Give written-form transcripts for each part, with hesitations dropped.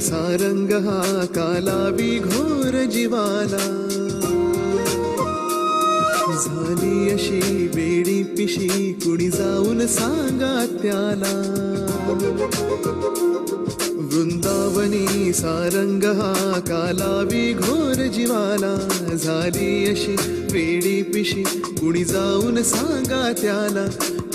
सारंग हा कालावी घोर जीवाला, झाली अशी वेडी पिशी कुणी जाऊन सांगा त्याला. वृंदावनी सारंग हा कालावी घोर जीवाला, झाली अशी वेडी पिशी कुणी जाऊन सांगा त्याला.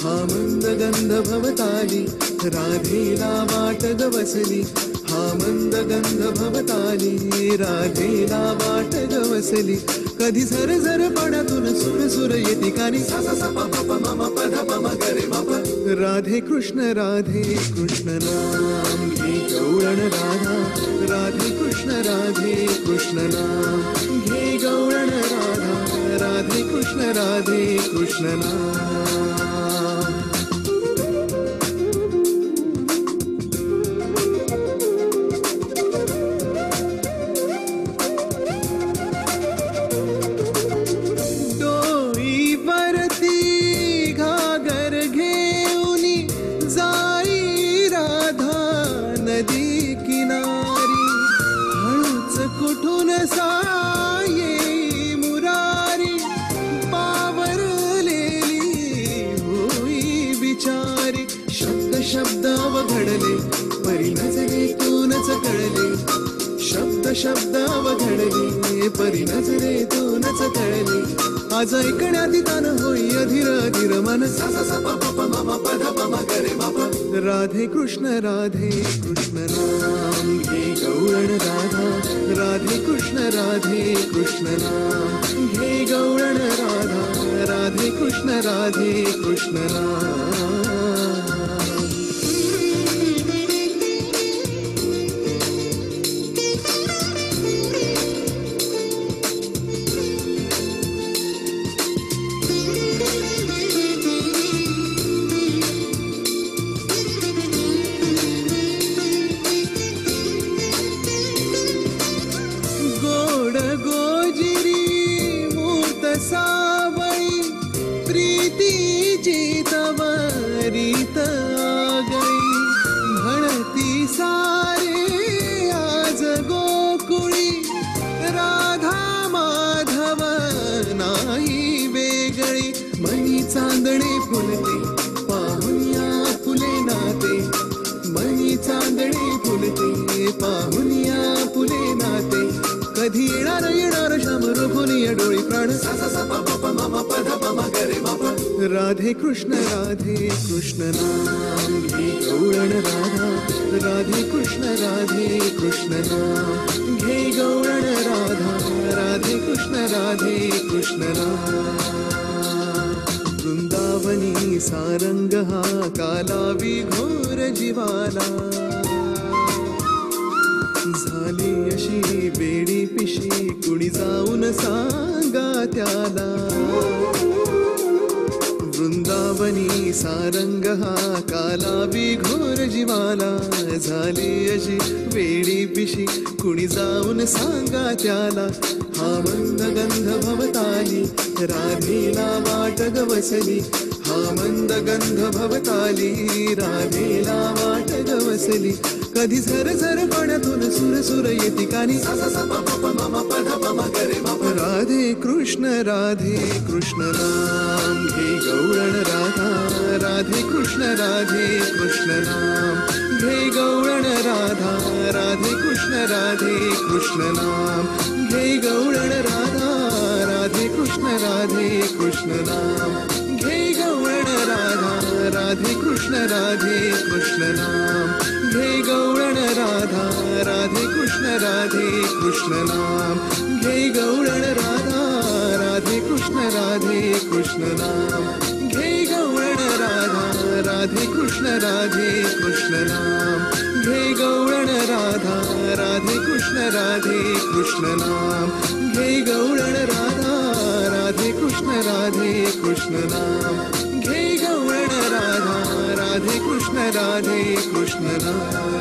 हा मंद गंध भवताली राधेला वाट गवसली, हा मंद गंध भवताली राधेला वाट गवसली. कधी झर झर पाण्यातून सुर सुर येती कानी, सा सा सा प प प म म प ध प म ग रे म प. राधे कृष्ण नाम घे गौळण राधा, राधे कृष्ण नाम घे गौळण राधा, राधे कृष्ण नाम. कुठून साये मुरारी पावरलेली होई बिचारी. शब्द शब्द अवघडले परी नजरेतूनच कळले, शब्द शब्द अवघडले परी नजरेतूनच कळले. आज ऐकण्यात तान होई अधीर अधीर मन, सा सा सा प प प म म प ध प म ग रे म प. राधे कृष्ण नाम घे गौळण राधा, राधे कृष्ण नाम घे गौळण राधा, राधे कृष्ण नाम. सावळी प्रीतीची तवरीत आ गई, म्हणती सारे आज गोकुळी राधा माधव नाही वेगळी. मणी चांदणे फुलते पाहुनिया फुले नाते, मणी चांदणे फुलते पाहुनिया फुले नाते. कधी येणार श्याम रोखोनी डोळी प्राण, सा सा सा प प प म म प ध प म ग रे म प. राधे कृष्ण नाम घे गौळण राधा, राधे कृष्ण नाम घे गौळण राधा, राधे कृष्ण नाम. वृंदावनी सारंग हा कालावी घोर जीवाला, झाली अशी वेडी पिशी कुणी जाऊन सांगा त्याला. वृंदावनी सारंग हा कालावी घोर जीवाला, झाली अशी वेडी पिशी कुणी जाऊन सांगा त्याला. हा मंद गंध भवताली राधेला वाट गवसली, हा मंद गंध भवताली राधेला वाट गवसली. कधी झर झर पाण्यातून सुर सुर येती कानी, सा सा सा प प प म म प ध प म ग रे म प. राधे कृष्ण नाम घे गौळण राधा, राधे कृष्ण नाम घे गौळण राधा, राधे कृष्ण नाम घे गौळण राधा, राधे कृष्ण नाम घे गौळण राधा, राधे कृष्ण नाम घे गौळण राधा, राधे कृष्ण नाम घे गौळण राधा, राधे कृष्ण नाम घे गौळण राधा, राधे कृष्ण नाम घे गौळण राधा, राधे कृष्ण नाम घे गौळण राधा, राधे कृष्ण नाम घे गौळण राधा, राधे कृष्ण नाम.